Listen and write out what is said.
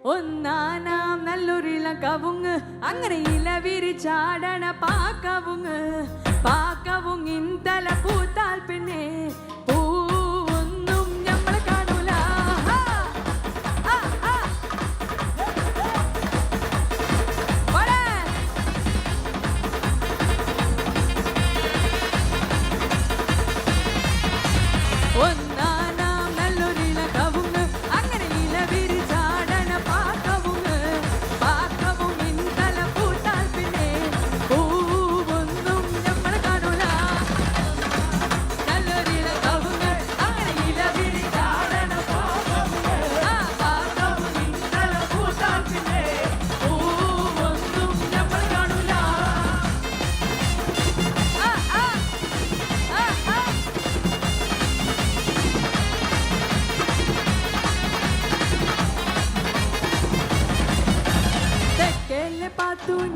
ഒന്നാനാം നല്ലൊരിളം കവുങ്ങ് അങ്ങനെ ഇല വിരിച്ചാടണ പാക്കവുങ്ങ് പാക്കവുങ്ങിൻ തല പൂത്താൽ പിന്നെ പൂവൊന്നും ഞമ്മളെ കാണൂല. ഒന്നാനാം നല്ലൊരിളം കവുങ്ങ് അങ്ങനെ ഇല വിരിച്ചാടണ പാക്കവുങ്ങ് പാക്കവുങ്ങിൻ തല പൂത്താൽ പിന്നെ പൂവൊന്നും ഞമ്മളെ കാണൂല. നല്ലൊരിളം കവുങ്ങ് അങ്ങനെ ഇല വിരിച്ചാടണ പാക്കവുങ്ങ് പാക്കവുങ്ങിൻ തല പൂത്താൽ പിന്നെ പൂവൊന്നും ഞമ്മളെ കാണൂല. തെക്കേലെ പാത്തൂൻ